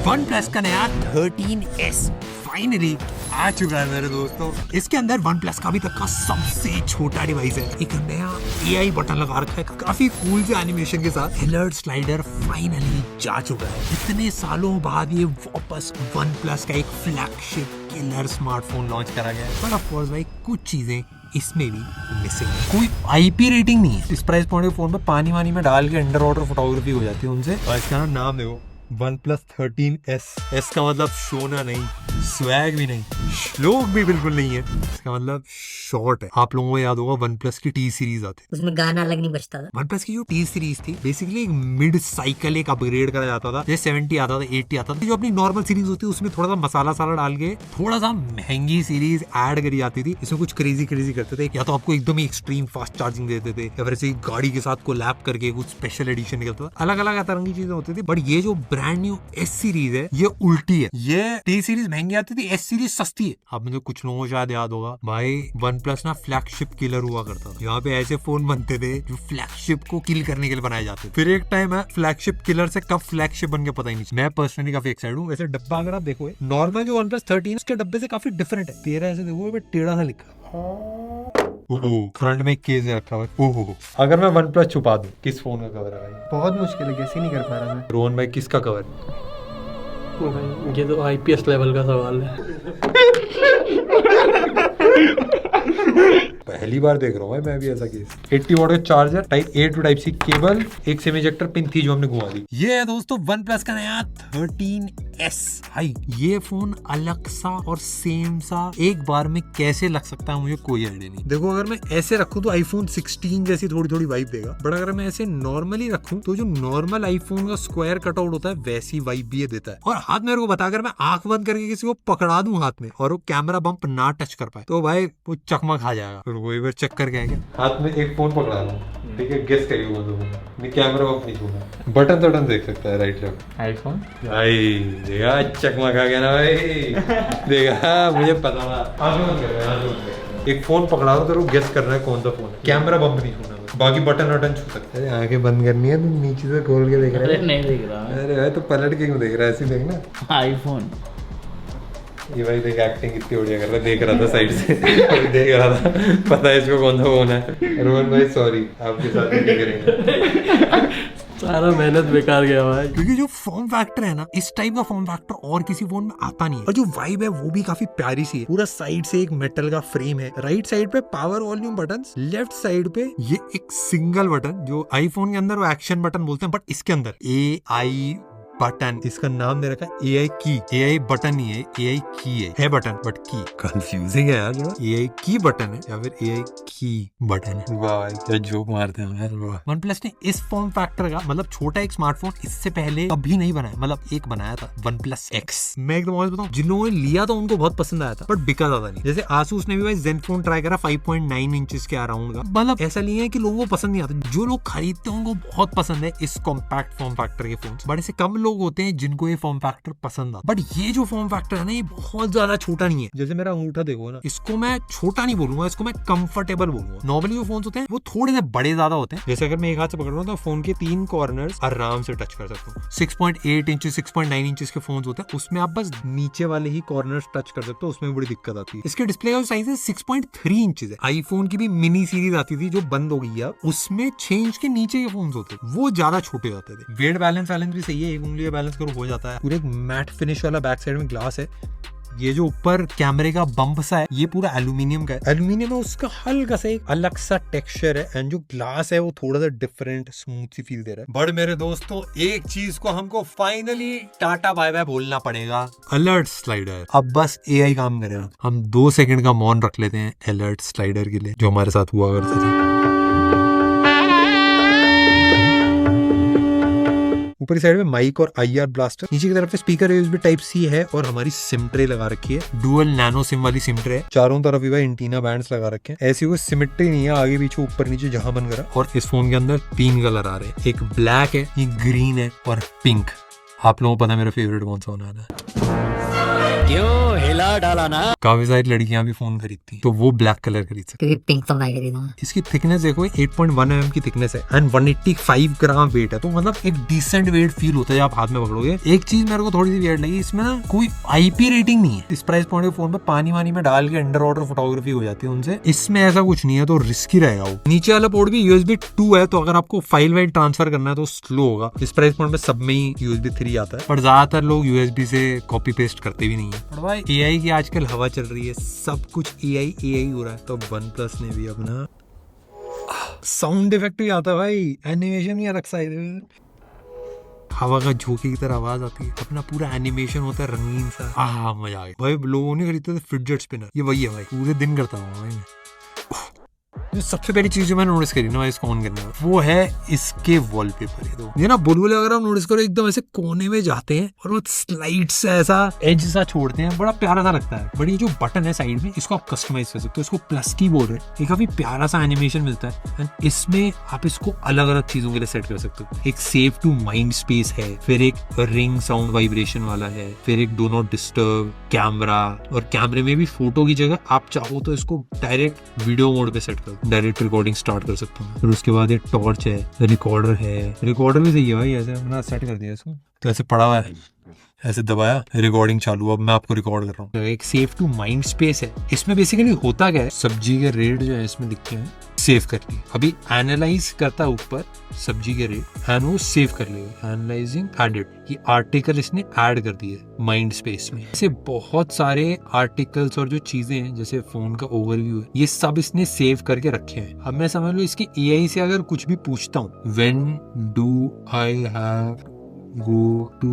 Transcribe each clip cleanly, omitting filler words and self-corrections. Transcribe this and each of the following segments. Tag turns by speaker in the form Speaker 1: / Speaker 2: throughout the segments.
Speaker 1: One plus का नया 13S finally आ चुका है मेरे दोस्तों। इसके अंदर वन प्लस का अभी तक का सबसे छोटा डिवाइस है। एक नया AI बटन लगा रखा है, काफी कूल से एनिमेशन के साथ। अलर्ट स्लाइडर फाइनली जा चुका है। इतने सालों बाद ये वापस वन प्लस का एक फ्लैगशिप किलर स्मार्टफोन लॉन्च करा गया है। पर ऑफ कोर्स भाई कुछ चीजें इसमें भी मिसिंग है। कोई IP रेटिंग नहीं है। इस प्राइस पॉइंट के फोन पे पानी वानी में डाल के अंडर वाटर फोटोग्राफी हो जाती है उनसे। और इसका नाम देखो वन प्लस 13S। एस का मतलब सोना नहीं, स्वैग भी नहीं, श्लोक भी बिल्कुल नहीं है। इसका मतलब शॉर्ट है। आप लोगों को याद होगा वन प्लस की T सीरीज आती,
Speaker 2: उसमें गाना अलग नहीं बजता था।
Speaker 1: वन प्लस की जो T सीरीज थी बेसिकली एक मिड साइकिल एक अपग्रेड करा जाता था। जैसे 70 आता था, 80 आता था। जो अपनी नॉर्मल सीरीज होती है उसमें थोड़ा सा मसाला साला डाल के थोड़ा सा महंगी सीरीज ऐड करी जाती थी। इसमें कुछ क्रेजी करते थे। या तो आपको एकदम ही एक्सट्रीम फास्ट चार्जिंग देते थे, या फिर ऐसे गाड़ी के साथ कोलैब करके कुछ स्पेशल एडिशन निकलता था। अलग अलग तरह की चीजें होती थी। बट ये जो ब्रांड न्यू S सीरीज है ये उल्टी है। ये T सीरीज महंगी आती थी, S सीरीज सस्ती है। अब मुझे कुछ लोगों को शायद याद होगा भाई वन प्लस ना फ्लैगशिप किलर हुआ करता था। यहाँ पे ऐसे फोन बनते थे जो फ्लैगशिप को किल करने के लिए बनाए जाते थे। फिर एक टाइम है फ्लैगशिप किलर से कब फ्लैगशिप बन के पता ही नहीं। मैं पर्सनली काफी एक्साइटेड हूँ। वैसे डब्बा अगर आप देखो नॉर्मल जो वन प्लस 13 उसके डब्बे से काफी डिफरेंट है। तेरा ऐसे देखो टेढ़ा सा लिखा, फ्रंट में एक केस रखा हुआ है। ओहो, अगर मैं वन प्लस छुपा दूं किस फोन का कवर है भाई?
Speaker 3: बहुत मुश्किल है, कैसे नहीं कर पा रहा मैं।
Speaker 1: रोहन भाई किसका कवर?
Speaker 4: ये तो IPS लेवल का सवाल है।
Speaker 1: पहली बार देख रहा हूँ मैं भी ऐसा केस। 80 वॉट का charger, type A to type C cable, एक सेमी इजेक्टर पिन थी जो हमने घुमा दी। ये है दोस्तों वन प्लस का नया 13S। भाई ये फोन अलग सा और सेम सा एक बार में कैसे लग सकता है मुझे कोई आइडिया नहीं। देखो अगर मैं ऐसे रखूं तो आईफोन 16 जैसी थोड़ी थोड़ी वाइब देगा। बट अगर मैं ऐसे नॉर्मली रखूं तो जो नॉर्मल आईफोन का स्क्वायर कटआउट होता है वैसी वाइब भी ये देता है। और हाथ मेरे को बता, अगर मैं आंख बंद करके किसी को पकड़ा दूं हाथ में और वो कैमरा बम्प ना टच कर पाए तो भाई वो चकमा खा जाएगा। फिर वही बार चक्कर क्या है, हाथ में एक फोन पकड़ा रहा हूँ, ठीक है, गेस करिए वो मैं कैमरा बम्प नहीं छूंगा। बटन देख सकता है राइट लेफ्ट
Speaker 4: आईफोन
Speaker 1: भाई। देखा चकमा खा गया ना भाई। देखा मुझे पता था। एक फोन पकड़ा हो तो गेस करना है कौन सा फोन है। कैमरा बम्प नहीं छूना, बाकी बटन छू सकते हैं। आंखें बंद करनी है तो नीचे से खोल के देख रहा है।
Speaker 4: नहीं देख रहा।
Speaker 1: अरे भाई तो पलट के क्यों देख रहा है? ऐसे देखना
Speaker 4: आईफोन।
Speaker 1: ये भाई देख एक्टिंग कितनी बढ़िया कर रहा है। देख रहा था साइड से देख रहा था, पता है इसको कौन सा फोन है। रोहन भाई सॉरी, आपके साथ नहीं करेंगे।
Speaker 4: सारा मेहनत बेकार गया भाई।
Speaker 1: क्योंकि जो फॉर्म फैक्टर है ना, इस टाइप का फॉर्म फैक्टर और किसी फोन में आता नहीं है। और जो वाइब है वो भी काफी प्यारी सी है। पूरा साइड से एक मेटल का फ्रेम है, राइट साइड पे power volume button, left side पे ये एक सिंगल बटन जो आईफोन के अंदर वो एक्शन बटन बोलते हैं, बट इसके अंदर AI बटन। इसका नाम दे रखा है AI की। AI बटन नहीं है, AI की है बटन बट की। कंफ्यूजिंग है यार। AI की बटन है या फिर AI की बटन है। वाह क्या जोक मारते हैं यार। वन प्लस ने इस फॉर्म फैक्टर का मतलब छोटा एक स्मार्टफोन इससे पहले कभी नहीं बनाया। मतलब एक बनाया था वन प्लस X। मैं एकदम ऑनेस्ट बताऊं, जिन लोगों ने लिया था उनको बहुत पसंद आया था बट बिका ज्यादा नहीं। जैसे आसूस ने भी भाई ज़ेनफोन ट्राई करा 5.9 इंचेस के अराउंड का। मतलब ऐसा नहीं है कि लोगों को पसंद नहीं आता। जो लोग खरीदते हैं उनको बहुत पसंद है इस कॉम्पैक्ट फॉर्म फैक्टर के फोन। बड़े से कम लोग होते हैं जिनको ये फॉर्म फैक्टर पसंद आता। बट ये जो फॉर्म फैक्टर है ना ये बहुत ज्यादा छोटा नहीं है। जैसे मेरा अंगूठा देखो ना, इसको मैं छोटा नहीं बोलूंगा, इसको मैं कंफर्टेबल बोलूंगा। नॉर्मली जो फोन होते हैं वो थोड़े से बड़े ज्यादा होते हैं। जैसे अगर मैं एक हाथ से पकड़ रहा हूँ तो फोन के 3 कॉर्नर्स आराम से टच कर सकता हूँ। 6.8 इंचेस 6.9 इंचेस के फोन होते हैं उसमें आप बस नीचे वाले ही कॉर्नर्स टच कर सकते हो, उसमें बड़ी दिक्कत आती है। इसके डिस्प्ले का साइज है 6.3 इंचेस है। आईफोन की भी मिनी सीरीज आती थी जो बंद हो गई है, उसमें 6 इंच के नीचे के फोन होते वो ज्यादा छोटे होते थे। वेट बैलेंस भी सही है, एक उंगली का बैलेंस करो हो जाता है। पूरे एक मैट फिनिश वाला बैक साइड में ग्लास है। ये जो ऊपर कैमरे का बम्प सा है ये पूरा एल्यूमिनियम का है। एल्यूमिनियम में उसका हल्का सा एक अलग सा टेक्सचर है एंड जो ग्लास है वो थोड़ा सा डिफरेंट स्मूथ सी फील दे रहा है। बट मेरे दोस्तों एक चीज को हमको फाइनली टाटा बाय बाय बोलना पड़ेगा, अलर्ट स्लाइडर। अब बस AI काम करेगा। हम 2 सेकंड का मौन रख लेते हैं अलर्ट स्लाइडर के लिए जो हमारे साथ हुआ करता था। ऊपरी साइड में माइक और IR ब्लास्टर, नीचे की तरफ स्पीकर USB टाइप C है और हमारी सिम ट्रे लगा रखी है। डुअल नैनो सिम वाली सिम ट्रे है। चारों तरफ भी एंटीना बैंड्स लगा रखे हैं। ऐसी कोई सिमेट्री नहीं है, आगे पीछे ऊपर नीचे जहां मन करा। और इस फोन के अंदर 3 कलर आ रहे हैं, एक ब्लैक है, एक ग्रीन है और पिंक। आप लोगों को पता है मेरा फेवरेट कौन सा होने वाला है?
Speaker 2: क्यों हिला डाला ना।
Speaker 1: काफी सारी लड़कियां भी फोन खरीदती तो वो ब्लैक कलर खरीद सकती।
Speaker 5: क्योंकि पिंक तो मैं खरीदूंगा।
Speaker 1: इसकी थिकनेस देखो 8.1 mm की थिकनेस है एंड 185 ग्राम वेट है, तो मतलब एक डिसेंट वेट फील होता है जब आप हाथ में पकड़ोगे। एक चीज मेरे को थोड़ी सी वियर्ड लगी, इसमें ना कोई IP रेटिंग नहीं है। इस प्राइस पॉइंट के फोन पे पानी वानी में डाल के अंडर वाटर फोटोग्राफी हो जाती है उनसे, इसमें ऐसा कुछ नहीं है, तो रिस्की रहेगा वो। नीचे वाला पोर्ट भी USB 2 है, तो अगर आपको फाइल वाइल ट्रांसफर करना है तो स्लो होगा। इस प्राइस पॉइंट में सब में ही USB 3 आता है, पर ज्यादातर लोग USB से कॉपी पेस्ट करते भी नहीं है। और भाई AI की आजकल हवा चल रही है, सब कुछ AI हो रहा है, तो OnePlus ने भी अपना साउंड इफेक्ट भी आता है भाई, एनिमेशन भी अलग साइड है, हवा का झोंके की तरह आवाज आती है, अपना पूरा एनिमेशन होता है रंगीन सा। मजा आ गया भाई। लोगों ने खरीदते थे फिडजेट स्पिनर, ये वही है भाई, पूरे दिन करता हूँ भाई मैं। जो सबसे पहली चीज जो मैंने नोटिस करी ना इसको ऑन करने में, वो है इसके वॉलपेपर। ये तो ये ना बुलबुले अगर आप नोटिस करो एकदम ऐसे कोने में जाते हैं और वो स्लाइड से ऐसा एज सा छोड़ते हैं, बड़ा प्यारा सा लगता है। बट ये जो बटन है साइड में, इसको आप कस्टमाइज कर सकते हो, इसको प्लस की बोल रहे हैं, ये काफी प्यारा सा एनिमेशन मिलता है एंड इसमें आप इसको अलग अलग चीजों के लिए सेट कर सकते हो। एक सेव टू माइंड स्पेस है, फिर एक रिंग साउंड वाइब्रेशन वाला है, फिर एक डू नॉट डिस्टर्ब कैमरा, और कैमरे में भी फोटो की जगह आप चाहो तो इसको डायरेक्ट वीडियो मोड पे सेट कर, डायरेक्ट रिकॉर्डिंग स्टार्ट कर सकता हूँ। फिर उसके बाद ये टॉर्च है, रिकॉर्डर है, रिकॉर्डर भी सही है भाई, ऐसे अपना सेट कर दिया इसको, तो ऐसे पड़ा हुआ है, ऐसे दबाया, रिकॉर्डिंग चालू, अब मैं आपको रिकॉर्ड कर रहा हूँ। एक सेव टू माइंड स्पेस है, इसमें बेसिकली होता क्या है, सब्जी के रेट जो है इसमें लिखे हैं, सेव कर लिए, अभी एनालाइज करता है ऊपर सब्जी के रेट एंड वो सेव कर लेगा, एनालाइजिंग एडेड, ये आर्टिकल इसने ऐड कर दिए माइंड स्पेस में। ऐसे बहुत सारे आर्टिकल्स और जो चीजें हैं जैसे फोन का ओवरव्यू है, ये सब इसने सेव करके रखे हैं। अब मैं समझ लो इसकी AI से अगर कुछ भी पूछता हूँ, when do I have go to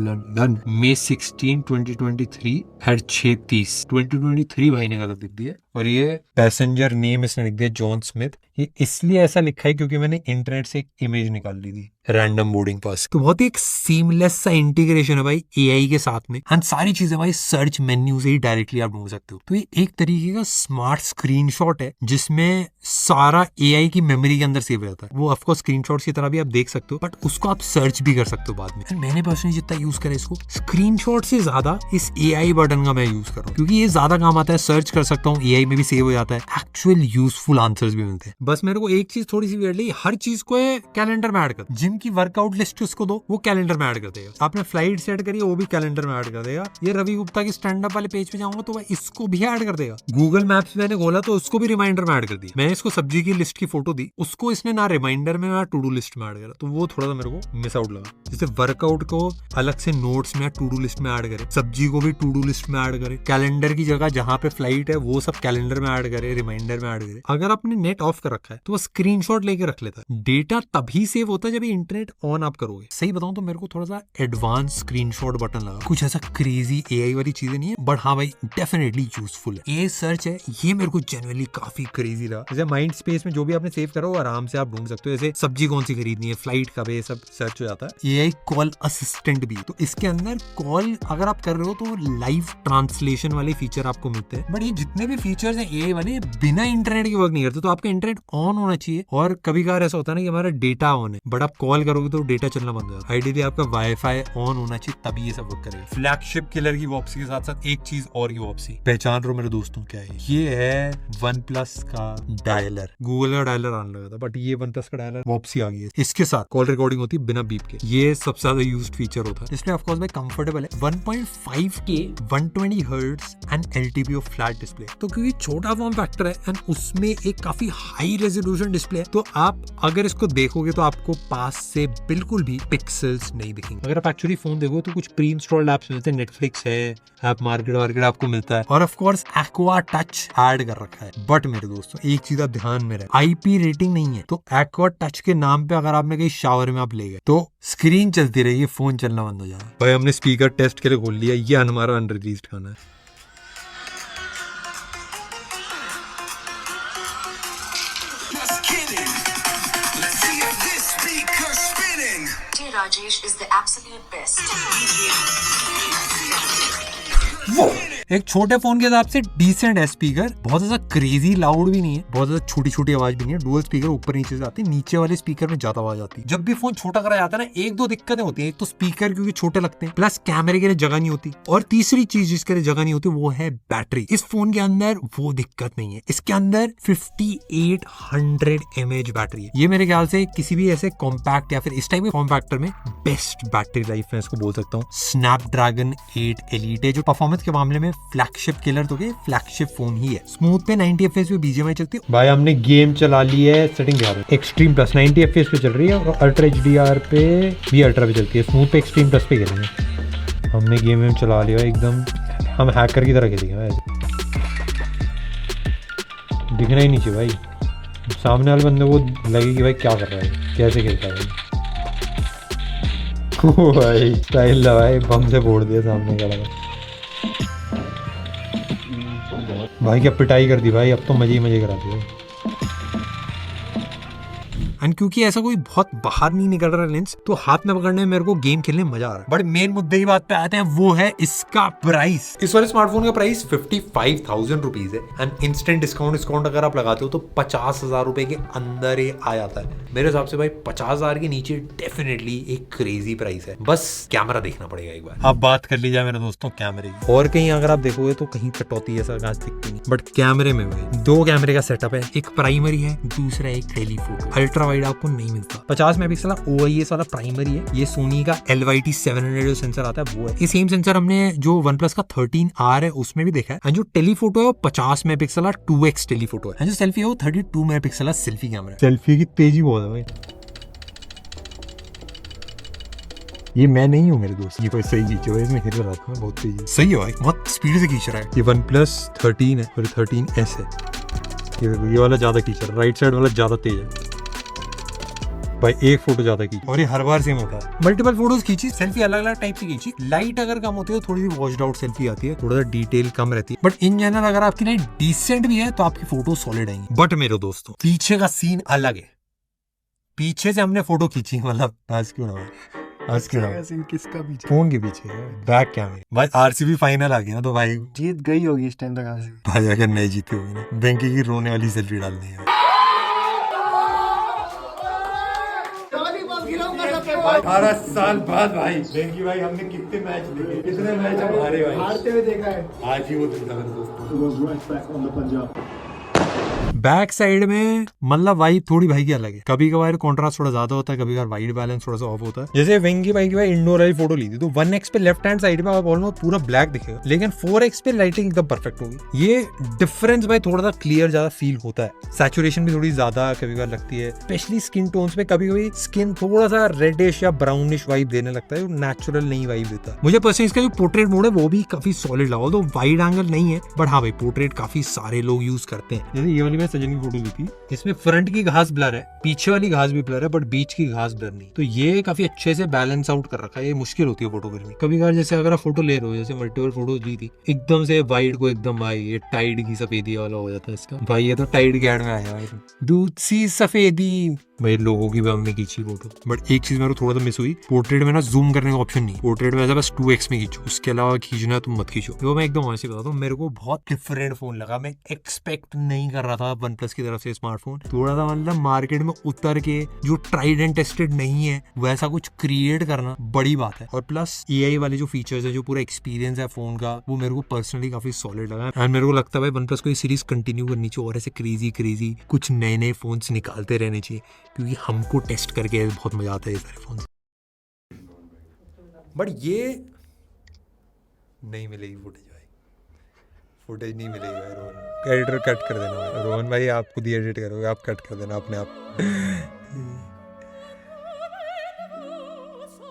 Speaker 1: London May 16, 2023 at 6:30 2023 भाई ने गलत लिख दिया, और ये पैसेंजर नेम इसने लिख दिया जॉन स्मिथ। ये इसलिए ऐसा लिखा है क्योंकि मैंने इंटरनेट से एक इमेज निकाल ली थी रैंडम बोर्डिंग पास। तो बहुत ही एक सीमलेस सा इंटीग्रेशन है भाई AI के साथ में, एंड सारी चीजें भाई सर्च मेन्यू से ही डायरेक्टली आप ढूंढ सकते हो। तो ये एक तरीके का स्मार्ट स्क्रीनशॉट है जिसमें सारा AI की मेमोरी के अंदर सेव हो जाता है। वो ऑफकोर्स स्क्रीनशॉट्स की तरह भी आप देख सकते हो, बट उसको आप सर्च भी कर सकते हो बाद में। मैंने पर्सनली जितना यूज करा इसको, स्क्रीनशॉट से ज्यादा इस AI बटन का मैं यूज कर रहा हूँ, क्योंकि ये ज्यादा काम आता है, सर्च कर सकता हूँ, AI में भी सेव हो जाता है, एक्चुअल यूजफुल आंसर्स भी मिलते हैं। बस मेरे को एक चीज थोड़ी सी वियर्ड लगी, हर चीज को कैलेंडर में ऐड कर, जिम की वर्कआउट लिस्ट उसको दो, वो कैलेंडर में ऐड कर देगा। आपने फ्लाइट सेट करी है, वो भी कैलेंडर में ऐड कर देगा। ये रवि गुप्ता की स्टैंड अप वाले पेज पे जाऊंगा तो वह इसको भी ऐड कर देगा। गूगल मैप्स मैंने खोला तो उसको भी रिमाइंडर में ऐड कर दिया। मैंने इसको सब्जी की लिस्ट की फोटो दी, उसको इसने ना रिमाइंडर में ना टू डू लिस्ट में ऐड करा, तो वो थोड़ा सा मेरे को मिस आउट लगा। जैसे वर्कआउट को अलग से नोट्स में टू डू लिस्ट में ऐड करे, सब्जी को भी टू डू लिस्ट में ऐड करे, कैलेंडर की जगह जहां पे फ्लाइट है वो सब कैलेंडर में ऐड करे, रिमाइंडर में ऐड करे। अगर आपने नेट ऑफ कर रखा है तो वो स्क्रीनशॉट लेके रख लेता है। डेटा तभी सेव होता है जब इंटरनेट ऑन आप करोगे। सही बताऊं तो मेरे को थोड़ा सा एडवांस स्क्रीनशॉट बटन लगा, कुछ ऐसा क्रेजी AI वाली चीजें नहीं है, बट हाँ भाई डेफिनेटली यूजफुल है। ये सर्च है, ये मेरे को जनरली काफी क्रेजी लगा। जैसे माइंड स्पेस में जो भी आपने सेव करा वो आराम से आप ढूंढ सकते हो, जैसे सब्जी कौन सी खरीदनी है, फ्लाइट कब है, सब सर्च हो जाता है। AI कॉल असिस्टेंट भी, तो इसके अंदर कॉल अगर आप कर रहे हो तो लाइव ट्रांसलेशन वाले फीचर आपको मिलते हैं। बट ये जितने भी फीचर्स हैं AI वाले बिना इंटरनेट के वर्क नहीं करते, तो आपका इंटरनेट ऑन होना चाहिए। और कभी कभार ऐसा होता है ना कि हमारा डेटा ऑन है बट आप कॉल करोगे तो डेटा चलना बंद हो जाता है। आइडियली आपका वाईफाई ऑन होना चाहिए तभी ये सब वर्क करेगा। फ्लैगशिप किलर की वापसी के साथ साथ एक चीज और की वापसी, पहचान रहे हो मेरे दोस्तों क्या है? ये है OnePlus का डायलर। गूगल का डायलर आने लगा था बट ये OnePlus का डायलर वापसी आ गई है। इसके साथ कॉल रिकॉर्डिंग होती है बिना बीप के, ये सबसे ज्यादा यूज्ड फीचर होता है, इसलिए ऑफ कोर्स भाई कंफर्टेबल है। 1.5K 120 hertz and LTPO flat display, तो क्योंकि छोटा फॉर्म फैक्टर है एंड उसमें एक काफी हाई रेजोल्यूशन डिस्प्ले है, तो आप अगर इसको देखोगे तो आपको पास से बिल्कुल भी पिक्सल्स नहीं दिखेंगे। अगर आप एक्चुअली फोन देखो तो कुछ प्री इंस्टॉल्ड एप्स मिलते हैं, नेटफ्लिक्स है, ऐप मार्केट आपको मिलता है, और of course aqua touch add कर रखा है। बट मेरे दोस्तों एक चीज आप ध्यान में रहे, IP रेटिंग नहीं है, तो एक्वा टच के नाम पे अगर आपने कहीं शावर में आप ले गए तो स्क्रीन चलती रहेगी, फोन चलना बंद हो जाएगा। भाई हमने स्पीकर टेस्ट के लिए खोल लिया, ये हमारा अनरिलीज्ड गाना है।
Speaker 6: Rajesh is the absolute best.
Speaker 1: वो एक छोटे फोन के हिसाब से डिसेंट है स्पीकर, बहुत ज्यादा क्रेजी लाउड भी नहीं है, बहुत ज्यादा छोटी छोटी आवाज भी नहीं है। डुअल स्पीकर ऊपर नीचे से आती है, नीचे वाले स्पीकर में ज्यादा आवाज आती है। जब भी फोन छोटा करा जाता है ना, एक दो दिक्कतें होती है। एक तो स्पीकर क्योंकि छोटे लगते हैं, प्लस कैमरे के लिए जगह नहीं होती, और तीसरी चीज जिसके लिए जगह नहीं होती वो है बैटरी। इस फोन के अंदर वो दिक्कत नहीं है, इसके अंदर 5800 mAh बैटरी है। ये मेरे ख्याल से किसी भी ऐसे कॉम्पैक्ट या फिर इस टाइप के फॉर्म फैक्टर में बेस्ट बैटरी लाइफ मैं इसको बोल सकता हूँ। स्नैपड्रैगन 8 एलीट है, जो परफॉर्मेंस के मामले में फ्लैगशिप किलर तो फ्लैगशिप फोन ही है। स्मूथ पे 90 FPS पे BGMI चलती है। भाई हमने गेम चला ली है, सेटिंग क्या है, एक्सट्रीम प्लस 90 FPS पे चल रही है, और अल्ट्रा HDR पे भी अल्ट्रा पे चलती है। स्मूथ पे एक्सट्रीम प्लस पे खेलेंगे। हमने गेम में चला लिया एकदम, हम हैकर की तरह खेलेंगे भाई। दिखना ही नहीं चाहिए भाई, सामने वाले बंदे को लगे कि भाई क्या कर रहा है, कैसे खेलता है भाई। स्टाइल लगा भाई, बम से फोड़ दिया सामने का लगा भाई, क्या पिटाई कर दी भाई, अब तो मजे ही मजे करा दिए। एंड क्योंकि ऐसा कोई बहुत बाहर नहीं निकल रहा लेंस, तो हाथ में पकड़ने में मेरे को गेम खेलने में मजा आ रहा है। बट मेन मुद्दे की बात पे आते हैं, वो है इसका प्राइस। इस वाले स्मार्टफोन का प्राइस 55,000 रुपीज है। एंड इंस्टेंट डिस्काउंट अगर आप लगाते हो तो 50,000 रुपए के अंदर ही आ जाता है। मेरे हिसाब से भाई 50,000 के नीचे डेफिनेटली एक क्रेजी प्राइस है। बस कैमरा देखना पड़ेगा एक बार। अब बात कर ली जाए मेरे दोस्तों कैमरे की, और कहीं अगर आप देखोगे तो कहीं कटौती ऐसा घास दिखती नहीं, बट कैमरे में भाई 2 कैमरे का सेटअप है। एक प्राइमरी है, दूसरा एक टेलीफोटो। अल्ट्रा वाइड आपको नहीं मिलता। 50 मेगापिक्सल OIS वाला प्राइमरी है। ये सोनी का LYT 700 जो सेंसर आता है वो है। ये सेम सेंसर हमने जो OnePlus का 13R है उसमें भी देखा है। एंड जो टेलीफोटो है वो 50 मेगापिक्सल 2x टेलीफोटो है। एंड जो सेल्फी है वो 32 मेगापिक्सल सेल्फी कैमरा। सेल्फी की तेजी बहुत है भाई। ये मैं नहीं हूँ मेरे दोस्त, ये कोई सही खींचे हुआ है, इसमें हिल रहा था बहुत तेजी। सही है भाई, बहुत स्पीड से खींच रहा है। ये OnePlus 13 है और 13S है। ये वाला ज्यादा खींच रहा है, राइट साइड वाला ज्यादा तेज है भाई। एक फोटो ज्यादा खींची, और ये हर बार सेम होता है। मल्टीपल फोटोज खींची, सेल्फी अलग अलग टाइप की खींची। लाइट अगर कम होती है तो थोड़ी सी वॉश्ड आउट सेल्फी आती है, थोड़ा सा डिटेल कम रहती है। बट इन जनरल अगर आपकी लाइट डिसेंट भी है तो आपकी फोटो सॉलिड आएंगी। बट मेरे दोस्तों पीछे का सीन अलग है। पीछे से हमने फोटो खींची, मतलब आज क्यों ना
Speaker 3: किसका पीछे?
Speaker 1: फोन के पीछे बैक कैमरे। भाई RCB फाइनल आ गया ना, तो भाई
Speaker 3: जीत गई होगी इस टाइम तक।
Speaker 1: भाई अगर नहीं जीती होगी ना, बेंकी की रोने वाली सेल्फी डालनी है। 18 साल बाद भाई बेंकी भाई हमने कितने मैच देखे, कितने मैच हम हारे भाई,
Speaker 3: हारते हुए देखा है।
Speaker 1: आज ही वो दिन था मेरे दोस्तों। बैक साइड में मतलब वाइड थोड़ी भाई की अलग है। कभी कभार कॉन्ट्रास्ट थोड़ा ज्यादा होता है, कभी कभार वाइड बैलेंस थोड़ा सा ऑफ होता है। जैसे वेंकी भाई की भाई इंडोर वाली फोटो ली थी तो 1x पे लेफ्ट हैंड साइड में आप ऑलमोस्ट पूरा ब्लैक दिखेगा, लेकिन 4x पे लाइटिंग एकदम परफेक्ट होगी। ये डिफरेंस भाई थोड़ा सा क्लियर ज्यादा फील होता है। सैचुरेशन भी थोड़ी ज्यादा कभी कभार लगती है, स्पेशली स्किन टोन्स पे। कभी कभी स्किन थोड़ा सा रेडिश या ब्राउनिश वाइब देने लगता है, नेचुरल नहीं वाइब देता। मुझे पर्सनली इसका जो पोर्ट्रेट मोड है वो भी काफी सॉलिड लगा, तो वाइड एंगल नहीं है, बट हाँ भाई पोर्ट्रेट काफी सारे लोग यूज करते हैं। जैसे ये वाली मैं सजन की फोटो ली थी, इसमें फ्रंट की घास ब्लर है, पीछे वाली घास भी ब्लर है, बट बीच की घास ब्लर नहीं। तो ये काफी अच्छे से बैलेंस आउट कर रखा है। ये मुश्किल होती है फोटोग्राफी में। कभी कभार जैसे अगर आप फोटो ले रहे हो, जैसे मल्टीपल फोटो ली थी, एकदम से वाइड को एकदम भाई ये टाइड की सफेदी वाला हो जाता है इसका। भाई ये तो टाइड के ऐड में आया भाई, दूध सी सफेदी भाई। लोगों की भी हमने खींची फोटो, बट एक चीज मेरे को थोड़ा सा मिस हुई। पोर्ट्रेट में ना जूम करने का ऑप्शन नहीं। पोर्ट्रेट में ऐसा बस 2x में खींचो, उसके अलावा खींचना तुम मत खींचो। तो मैं एकदम ऑनेस्टली बताता हूँ, मेरे को बहुत डिफरेंट फोन लगा। मैं एक्सपेक्ट नहीं कर रहा था OnePlus की तरफ से स्मार्टफोन। थोड़ा सा मतलब मार्केट में उतर के जो ट्राइड एंड टेस्टेड नहीं है वैसा कुछ क्रिएट करना बड़ी बात है। और प्लस AI वाले जो फीचर्स है, जो पूरा एक्सपीरियंस है फोन का, वो मेरे को पर्सनली काफी सॉलिड लगा। एंड मेरे को लगता है OnePlus को ये सीरीज कंटिन्यू करनी चाहिए, और ऐसे क्रेजी कुछ नए नए फोन निकालते रहने चाहिए, क्योंकि हमको टेस्ट करके बहुत मजा आता है ये सारे फोन। बट ये नहीं मिलेगी फुटेज भाई, फुटेज नहीं मिलेगी भाई। रोहन एडिटर कट कर देना भाई। रोहन भाई आप खुद ही एडिट करोगे, आप कट कर देना अपने आप।